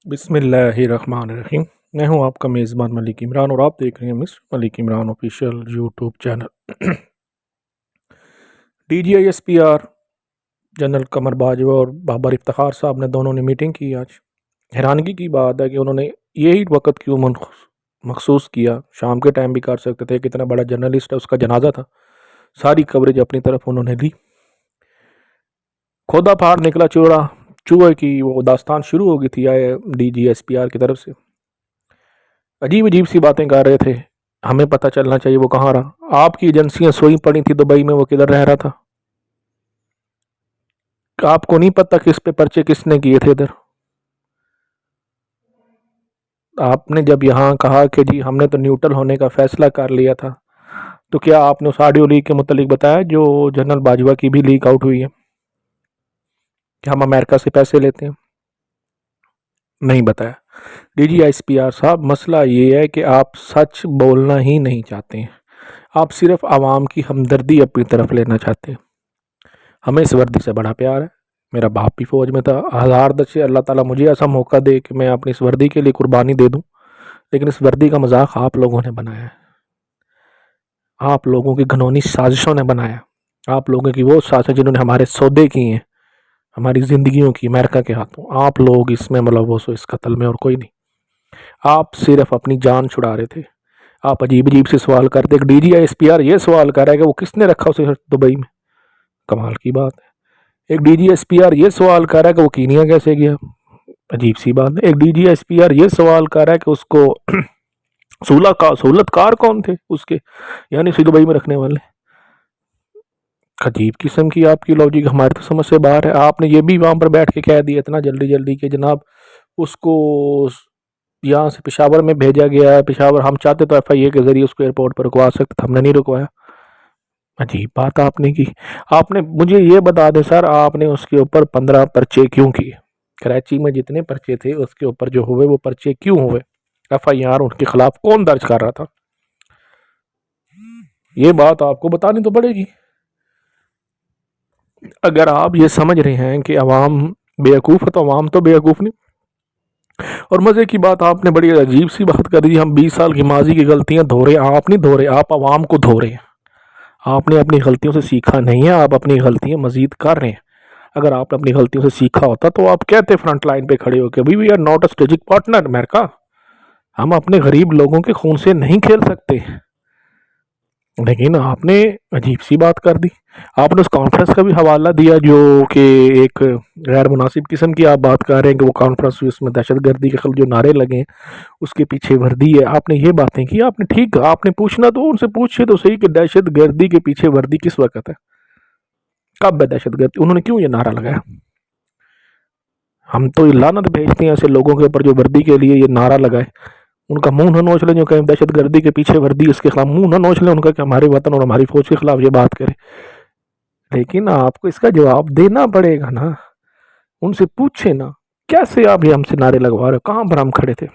बिस्मिल्लाहिर्रहमानिर्रहीम। मैं हूं आपका मेज़बान मलिक इमरान और आप देख रहे हैं mister Malik Imran official YouTube channel. DGISPR general Qamar Bajwa और बाबर इफ्तिखार साहब ने दोनों ने मीटिंग की आज। हैरानगी की बात है कि उन्होंने यही वक्त क्यों मखसूस किया, शाम के टाइम भी कर सकते थे। कितना बड़ा जर्नलिस्ट है, उसका जनाजा था, सारी कवरेज अपनी तरफ उन्होंने ली। खोदा फाड़ निकला चूड़ा चूहे की वो दास्तान शुरू हो गई थी आए DGISPR की तरफ से। अजीब अजीब सी बातें कर रहे थे, हमें पता चलना चाहिए वो कहाँ रहा। आपकी एजेंसियां सोई पड़ी थी दुबई में, वो किधर रह रहा था? आपको नहीं पता किस पे पर्चे किसने किए थे इधर? आपने जब यहाँ कहा कि जी हमने तो न्यूट्रल होने का फैसला कर लिया था, तो क्या आपने उस ऑडियो लीक के मुतालिक बताया जो जनरल बाजवा की भी लीक आउट हुई है कि हम अमेरिका से पैसे लेते हैं? नहीं बताया। DGISPR साहब, मसला ये है कि आप सच बोलना ही नहीं चाहते हैं। आप सिर्फ आवाम की हमदर्दी अपनी तरफ लेना चाहते हैं। हमें इस वर्दी से बड़ा प्यार है। मेरा बाप भी फौज में था। हज़ार दशे अल्लाह ताला मुझे ऐसा मौका दे कि मैं अपनी इस वर्दी के लिए कुर्बानी दे दूं, लेकिन इस वर्दी का मजाक आप लोगों ने बनाया है। आप लोगों की घनौनी साजिशों ने बनाया। आप लोगों की वो साजिश जिन्होंने हमारे सौदे किए हैं, हमारी ज़िंदगियों की अमेरिका के हाथों। आप लोग इसमें मुलव्वस हो, इस कत्ल में, और कोई नहीं। आप सिर्फ अपनी जान छुड़ा रहे थे। आप अजीब अजीब से सवाल करते। एक DGISPR ये सवाल कर रहा है कि वो किसने रखा उसे दुबई में। कमाल की बात है। एक DGISPR ये सवाल कर रहा है कि वो कीनिया कैसे गया। अजीब सी बात है। एक DGISPR ये सवाल कर रहा है कि उसको सहूलतकार कौन थे उसके, यानी उसे दुबई में रखने वाले। अजीब किस्म की आपकी लॉजिक हमारे तो समझ से बाहर है। आपने ये भी वहां पर बैठ के कह दिया इतना जल्दी जल्दी कि जनाब उसको यहाँ से पेशावर में भेजा गया है। पेशावर हम चाहते तो FIA के जरिए उसको एयरपोर्ट पर रुकवा सकते थे, हमने नहीं रुकवाया। अजीब बात आपने की। आपने मुझे ये बता दें सर, आपने उसके ऊपर 15 पर्चे क्यों किए? कराची में जितने पर्चे थे उसके ऊपर जो हुए वो पर्चे क्यों हुए? FIR उनके खिलाफ कौन दर्ज कर रहा था? ये बात आपको बतानी तो पड़ेगी। अगर आप ये समझ रहे हैं कि अवाम बेवकूफ़ है, तो अवाम तो बेवकूफ़ नहीं। और मज़े की बात, आपने बड़ी अजीब सी बात कर दी। हम 20 साल की माजी की गलतियां धो रहे हैं। आप नहीं धो रहे, आप अवाम को धो रहे हैं। आपने अपनी गलतियों से सीखा नहीं है, आप अपनी गलतियां मजीद कर रहे हैं। अगर आपने अपनी गलतियों से सीखा होता तो आप कहते फ्रंट लाइन पे खड़े हो के भाई we are not a strategic partner America, हम अपने गरीब लोगों के खून से नहीं खेल सकते। लेकिन आपने अजीब सी बात कर दी। आपने उस कॉन्फ्रेंस का भी हवाला दिया जो कि एक गैर मुनासिब किस्म की आप बात कर रहे हैं कि वो कॉन्फ्रेंस हुई, उसमें दहशत गर्दी के खिलाफ जो नारे लगे उसके पीछे वर्दी है। आपने ये बातें की। आपने ठीक, आपने पूछना तो उनसे पूछिए तो सही कि दहशत गर्दी के पीछे वर्दी किस वक्त है, कब है दहशत गर्दी, उन्होंने क्यों ये नारा लगाया? हम तो लानत भेजते हैं ऐसे लोगों के ऊपर जो वर्दी के लिए ये नारा लगाए। उनका मुंह न नोच लें जो कहें दहशत गर्दी के पीछे वर्दी, इसके खिलाफ मुंह न नोच लें उनका कि हमारे वतन और हमारी फौज के खिलाफ ये बात करें। लेकिन आपको इसका जवाब देना पड़ेगा ना। उनसे पूछे ना, कैसे आप ये हमसे नारे लगवा रहे हो, कहां पर हम खड़े थे,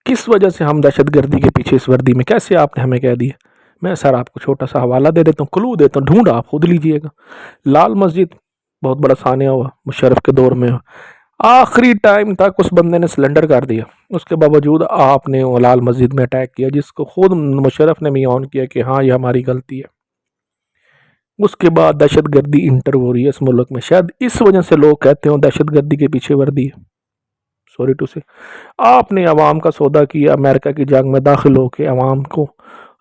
किस वजह से हम दहशत गर्दी के पीछे इस वर्दी में, कैसे आपने हमें कह दिया? मैं सर आपको छोटा सा हवाला दे देता हूँ, क्लू देता हूँ, ढूंढ आप खुद लीजिएगा। लाल मस्जिद बहुत बड़ा सानिया हुआ मुशर्रफ के दौर में, आखिरी टाइम तक उस बंदे ने सिलेंडर कर दिया। उसके बावजूद आपने वो लाल मस्जिद में अटैक किया, जिसको खुद मुशर्रफ ने भी ऑन किया कि हाँ ये हमारी गलती है। उसके बाद दहशत गर्दी इंटर हो रही है इस मुल्क में। शायद इस वजह से लोग कहते हो दहशत गर्दी के पीछे वर्दी है। सॉरी टू से, आपने अवाम का सौदा किया। अमेरिका की जंग में दाखिल होकर अवाम को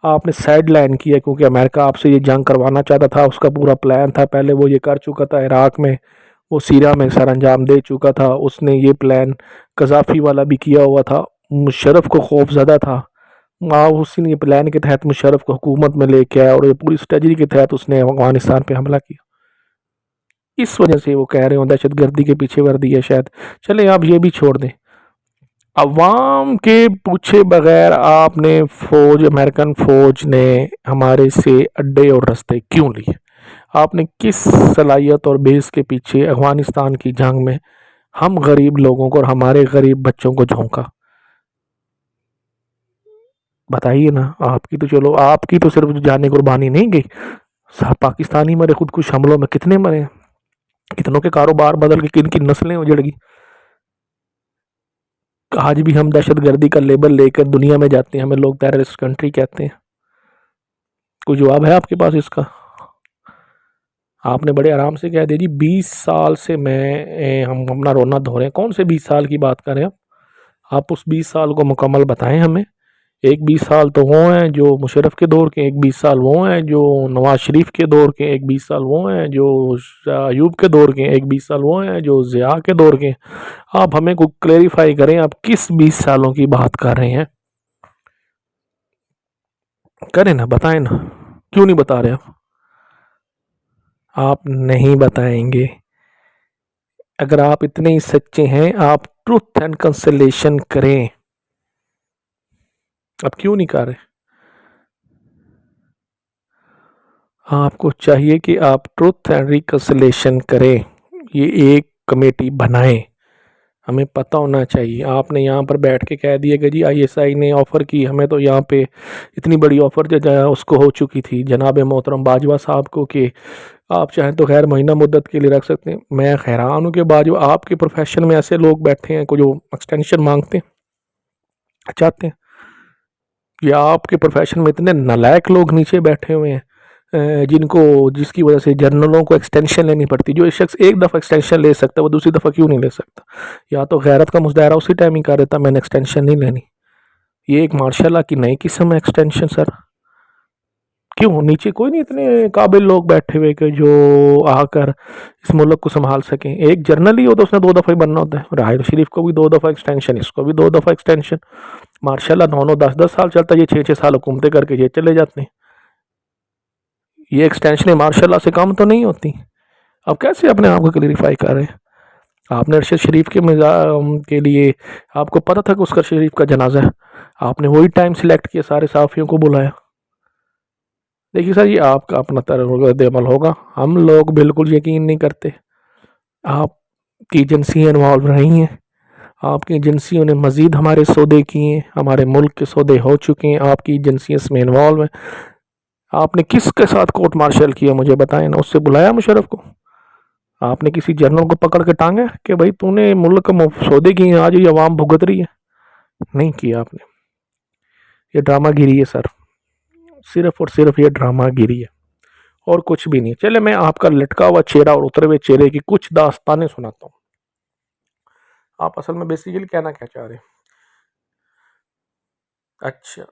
आपने साइड लाइन किया, क्योंकि अमेरिका आपसे ये जंग करवाना चाहता था। उसका पूरा प्लान था, पहले वो ये कर चुका था इराक में, वो सीरिया में सर अंजाम दे चुका था। उसने ये प्लान कजाफी वाला भी किया हुआ था। मुशर्रफ को खौफजदा था, वहाँ उसी ने प्लान के तहत मुशर्रफ को हुकूमत में लेके आया और ये पूरी स्ट्रेटजी के तहत उसने अफगानिस्तान पे हमला किया। इस वजह से वो कह रहे हो दहशत गर्दी के पीछे वर्दी है शायद। चले आप ये भी छोड़ दें, अवाम के पूछे बगैर आपने फौज, अमेरिकन फौज ने हमारे से अड्डे और रास्ते क्यों लिए? आपने किस सलाहियत और बेस के पीछे अफगानिस्तान की जंग में हम गरीब लोगों को और हमारे गरीब बच्चों को झोंका? बताइए ना। आपकी तो चलो, आपकी तो सिर्फ जाने कुर्बानी नहीं गई, पाकिस्तानी मरे खुदकुश हमलों में कितने मरे? कितनों के कारोबार बदल के किन किन नस्लें उजड़ गई। आज भी हम दहशतगर्दी का लेबल लेकर दुनिया में जाते हैं, हमें लोग टेररिस्ट कंट्री कहते हैं। कोई जवाब है आपके पास इसका? आपने बड़े आराम से कह दिया जी 20 साल से हम अपना रोना धो रहे हैं। कौन से 20 साल की बात कर रहे हैं आप उस 20 साल को मुकम्मल बताएं हमें। एक 20 साल तो वो हैं जो मुशर्रफ के दौर के, एक 20 साल वो हैं जो नवाज शरीफ के दौर के, एक 20 साल वो हैं जो अयूब के दौर के, एक 20 साल वो हैं जो ज़िया के दौर के। आप हमें को क्लेरिफाई करें, आप किस 20 सालों की बात कर रहे हैं? करें ना, बताएं ना, क्यों नहीं बता रहे आप नहीं बताएंगे। अगर आप इतने ही सच्चे हैं, आप ट्रुथ एंड कंसलेशन करें। आप क्यों नहीं कर रहे? आपको चाहिए कि आप ट्रुथ एंड रिकंसिलेशन करें, ये एक कमेटी बनाएं। हमें पता होना चाहिए। आपने यहाँ पर बैठ के कह दिया कि जी आईएसआई ने ऑफ़र की, हमें तो यहाँ पे इतनी बड़ी ऑफ़र जो उसको हो चुकी थी जनाब मोहतरम बाजवा साहब को कि आप चाहें तो खैर महीना मुद्दत के लिए रख सकते हैं। मैं हैरान हूँ कि बाजवा आपके प्रोफेशन में ऐसे लोग बैठे हैं को जो एक्सटेंशन मांगते हैं, चाहते हैं। या आपके प्रोफेशन में इतने नालायक लोग नीचे बैठे हुए हैं जिनको, जिसकी वजह से जर्नलों को एक्सटेंशन लेनी पड़ती। जो शख्स एक दफ़ा एक्सटेंशन ले सकता है वो दूसरी दफ़ा क्यों नहीं ले सकता? या तो गैरत का मुजाहरा उसी टाइम ही कर देता, मैंने एक्सटेंशन नहीं लेनी। ये एक मार्शल की नई किस्म है एक्सटेंशन सर। क्यों नीचे कोई नहीं इतने काबिल लोग बैठे हुए कि जो आकर इस मुल्क को संभाल सकें? एक जर्नल ही हो तो उसने 2 दफ़ा ही बनना होता है। राहिल शरीफ को भी 2 दफ़ा एक्सटेंशन, इसको भी 2 दफ़ा एक्सटेंशन। मार्शाल्लाह 9-9 10-10 साल चलता है, ये 6-6 साल हुकूमतें करके ये चले जाते हैं। ये एक्सटेंशन मार्शाल्लाह से कम तो नहीं होती। अब कैसे अपने आप को क्लेरिफाई कर रहे हैं? आपने अरशद शरीफ के लिए आपको पता था कि उसका शरीफ का जनाजा है, आपने वही टाइम सिलेक्ट किया, सारे साफ़ियों को बुलाया। देखिए सर, ये आपका अपना रद्द-ए-अमल होगा, हम लोग बिल्कुल यकीन नहीं करते। आपकी एजेंसियाँ इन्वॉल्व रही हैं, आपकी एजेंसियों ने मज़ीद हमारे सौदे किए हैं, हमारे मुल्क के सौदे हो चुके हैं, आपकी एजेंसियाँ इसमें इन्वॉल्व हैं। आपने किसके साथ कोर्ट मार्शल किया मुझे बताएं ना? उससे बुलाया मुशर्रफ को? आपने किसी जनरल को पकड़ के टांगा कि भाई तूने मुल्क में सौदे किए हैं, आज ये अवाम भुगत रही है? नहीं किया आपने। ये ड्रामागिरी है सर, सिर्फ और सिर्फ ये ड्रामागिरी है और कुछ भी नहीं। चले मैं आपका लटका हुआ चेहरा और उतरे हुए चेहरे की कुछ दास्तानें सुनाता हूँ। आप असल में बेसिकली कहना क्या चाह रहे हैं? अच्छा,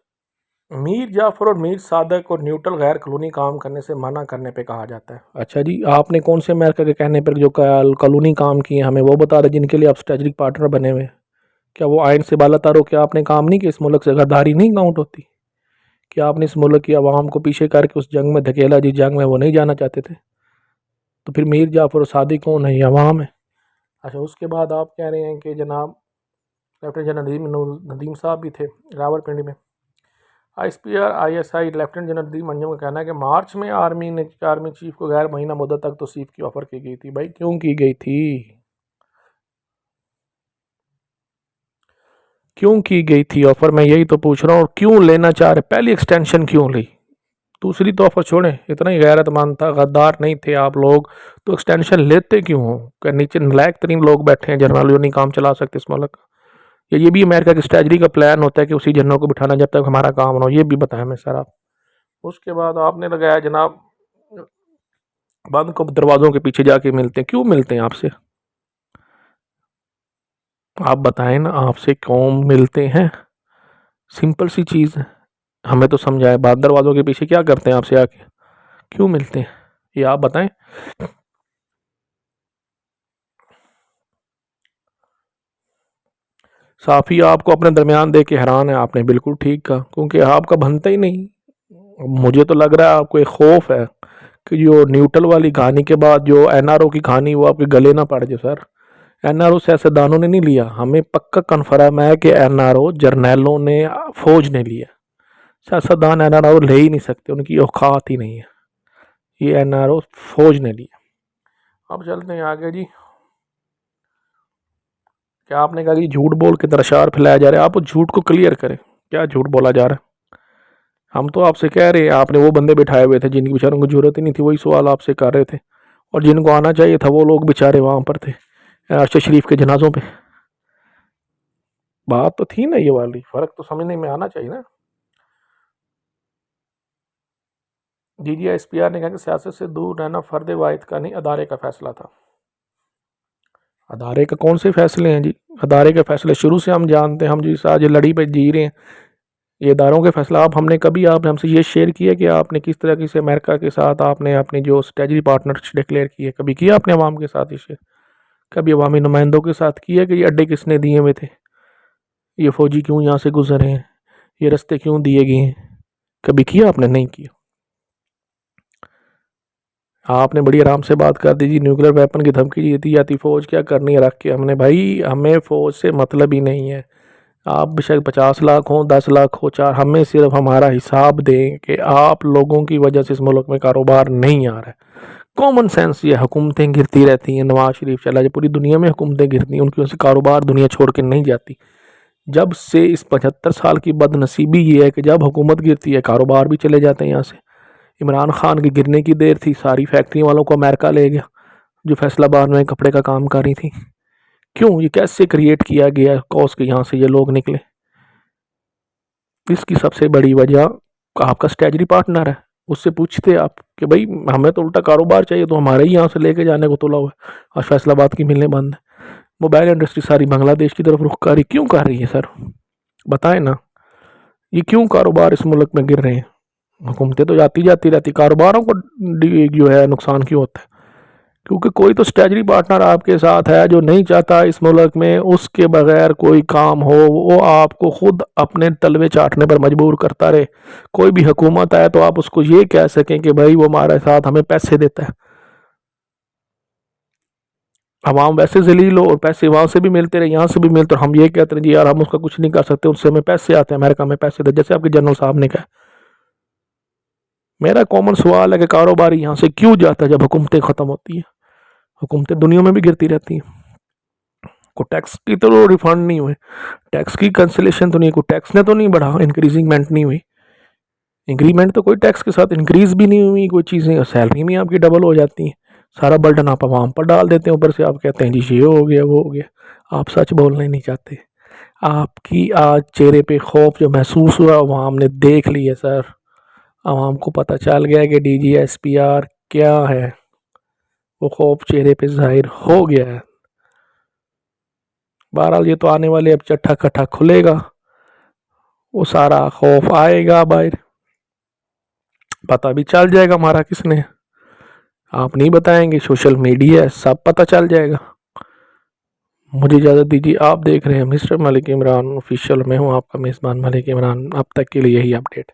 मीर जाफ़र और मीर सादक और न्यूट्रल गैर कानूनी काम करने से मना करने पे कहा जाता है। अच्छा जी, आपने कौन से अमेरिका के कहने पर जो कानूनी काम किए हमें वो बता रहे, जिनके लिए आप स्ट्रेटजिक पार्टनर बने हुए? क्या वो आइन से बालातर हो? क्या आपने काम नहीं किया? इस मुल्क से गद्दारी नहीं काउंट होती? क्या आपने इस मुल्क की आवाम को पीछे करके उस जंग में धकेला जिस जंग में वो नहीं जाना चाहते थे? तो फिर मीर जाफ़र और सादिक कौन है? ये अवाम है। अच्छा, उसके बाद आप कह रहे हैं कि जनाब लेफ्टिनेंट जनरल नदीम साहब भी थे रावलपिंडी में। ISPR ISI lieutenant general Nadeem Anjum का कहना है कि मार्च में आर्मी चीफ को गैर महीना मुद्दत तक तौसीफ की ऑफ़र की गई थी। भाई क्यों की गई थी? क्यों की गई थी ऑफ़र? मैं यही तो पूछ रहा हूँ। और क्यों लेना चाह रहे? पहली एक्सटेंशन क्यों ली? दूसरी तो ऑफ़र छोड़ें, इतना ही गैरतमंद था, गद्दार नहीं थे आप लोग तो एक्सटेंशन लेते क्यों हो? क्या नीचे नलायक तरीन लोग बैठे हैं जनरल जो नहीं काम चला सकते इस मुल्क का? या ये भी अमेरिका की स्ट्रेटजी का प्लान होता है कि उसी जनरल को बिठाना जब तक हमारा काम ना हो? ये भी बताएं हमें सर आप। उसके बाद आपने लगाया जनाब बंद को दरवाज़ों के पीछे जाके मिलते हैं। क्यों मिलते हैं आपसे? आप बताएं ना, आपसे क्यों मिलते हैं? सिंपल सी चीज़ है, हमें तो समझाए। बाद दरवाज़ों के पीछे क्या करते हैं आपसे आके? क्यों मिलते हैं ये आप बताएं। साफ़ी आपको अपने दरमियान दे के हैरान है। आपने बिल्कुल ठीक कहा, क्योंकि आपका बनता ही नहीं। मुझे तो लग रहा है आपको एक खौफ है कि जो न्यूट्रल वाली कहानी के बाद जो NRO की कहानी वो आपके गले ना पड़ जाए। सर, NRO सियासतदानों ने नहीं लिया, हमें पक्का कन्फर्म है कि NRO जर्नैलों ने, फौज ने लिया। सियासतदान NRO ले ही नहीं सकते, उनकी औकात ही नहीं है। ये NRO फौज ने लिया। अब चलते हैं आगे जी। क्या आपने कहा कि झूठ बोल के दरशार फैलाया जा रहा है? आप उस झूठ को क्लियर करें, क्या झूठ बोला जा रहा है? हम तो आपसे कह रहे हैं, आपने वो बंदे बिठाए हुए थे जिनकी बेचारों को जरूरत ही नहीं थी, वही सवाल आपसे कर रहे थे। और जिनको आना चाहिए था वो लोग बेचारे वहाँ पर थे अरशद शरीफ के जनाजों पे। बात तो थी ना ये वाली, फ़र्क तो समझने में आना चाहिए ना। DGSPR ने कहा कि सियासत से दूर रहना फ़र्द वाहिद का नहीं, अदारे का फ़ैसला था। अदारे का कौन से फ़ैसले हैं जी? अदारे के फ़ैसले शुरू से हम जानते हैं, हम जिस आज लड़ी पे जी रहे हैं, ये इदारों के फ़ैसला। आप हमने कभी आपने हमसे ये शेयर किया कि आपने किस तरह से अमेरिका के साथ आपने अपनी जो स्ट्रेटजी पार्टनर्स डिक्लेयर किए, कभी किया आपने अवाम के साथ ये शेयर? कभी अवामी नुमाइंदों के साथ किया कि ये अड्डे किसने दिए हुए थे, ये फ़ौजी क्यों यहाँ से गुजरे हैं, ये रास्ते क्यों दिए गए हैं? कभी किया आपने? नहीं किया। आपने बड़ी आराम से बात कर दी जी, न्यूक्लियर वेपन की धमकी दी जाती, फ़ौज क्या करनी है रख के। हमने भाई, हमें फ़ौज से मतलब ही नहीं है। आप बेशक 50 लाख हो, 10 लाख हो, 4, हमें सिर्फ हमारा हिसाब दें कि आप लोगों की वजह से इस मुल्क में कारोबार नहीं आ रहा है। कॉमन सेंस ये, हुकूमतें गिरती रहती हैं, नवाज शरीफ चला जाए, पूरी दुनिया में हुकूमतें गिरती हैं, उनकी वजह से कारोबार दुनिया छोड़ के नहीं जाती। जब से इस 75 साल की बदनसीबी ये है कि जब हुकूमत गिरती है कारोबार भी चले जाते हैं यहाँ से। इमरान खान के गिरने की देर थी, सारी फैक्ट्री वालों को अमेरिका ले गया, जो फैसलाबाद में कपड़े का काम कर रही थी। क्यों? ये कैसे क्रिएट किया गया कॉज के यहाँ से ये लोग निकले? इसकी सबसे बड़ी वजह आपका स्ट्रेटजी पार्टनर है। उससे पूछते आप कि भाई हमें तो उल्टा कारोबार चाहिए, तो हमारे ही यहाँ से लेके जाने को तुला हुआ है। आज फैसलाबाद की मिलें बंद है, मोबाइल इंडस्ट्री सारी बांग्लादेश की तरफ रुख कर रही। क्यों कर रही है सर? बताएं ना, ये क्यों कारोबार इस मुल्क में गिर रहे हैं? हुकूमतें तो जाती जाती रहती, कारोबारों को जो है नुकसान क्यों होता है? क्योंकि कोई तो स्ट्रेटजी पार्टनर आपके साथ है जो नहीं चाहता इस मुल्क में उसके बगैर कोई काम हो, वो आपको खुद अपने तलवे चाटने पर मजबूर करता रहे। कोई भी हुकूमत आए तो आप उसको ये कह सकें कि भाई वो हमारे साथ हमें पैसे देता है। अवाम वैसे जलील हो और पैसे वहाँ से भी मिलते रहे, यहाँ से भी मिलते, और हम ये कहते हैं जी यार हम उसका कुछ नहीं कर सकते, उससे हमें पैसे आते हैं, अमेरिका में पैसे दे, जैसे आपके जनरल साहब ने कहा। मेरा कॉमन सवाल है कि कारोबारी यहाँ से क्यों जाता है जब हुकूमतें ख़त्म होती हैं? हुकूमतें दुनिया में भी गिरती रहती हैं। को टैक्स की तो रिफंड नहीं हुए, टैक्स की कैंसिलेशन तो नहीं, कोई टैक्स ने तो नहीं बढ़ा, इंक्रीजिंगमेंट नहीं हुई, इंक्रीमेंट तो कोई टैक्स के साथ इंक्रीज भी नहीं हुई, कोई चीज़ें सैलरी में आपकी डबल हो जाती हैं। सारा बर्डन आप आवाम पर डाल देते हैं, ऊपर से आप कहते हैं जी ये हो गया वो हो गया। आप सच बोलना ही नहीं चाहते। आपकी आज चेहरे पे खौफ जो महसूस हुआ आवाम ने देख लिया सर। आवाम को पता चल गया कि DGSPR क्या है, वो खौफ चेहरे पे जाहिर हो गया है। बहरहाल ये तो आने वाले अब चट्ठा कट्ठा खुलेगा, वो सारा खौफ आएगा बाहर, पता भी चल जाएगा हमारा किसने है। आप नहीं बताएंगे, सोशल मीडिया है, सब पता चल जाएगा। मुझे इजाज़त दीजिए। आप देख रहे हैं मिस्टर मलिक इमरान ऑफिशियल, मैं हूँ आपका मेज़बान मलिक इमरान। अब तक के लिए यही अपडेट।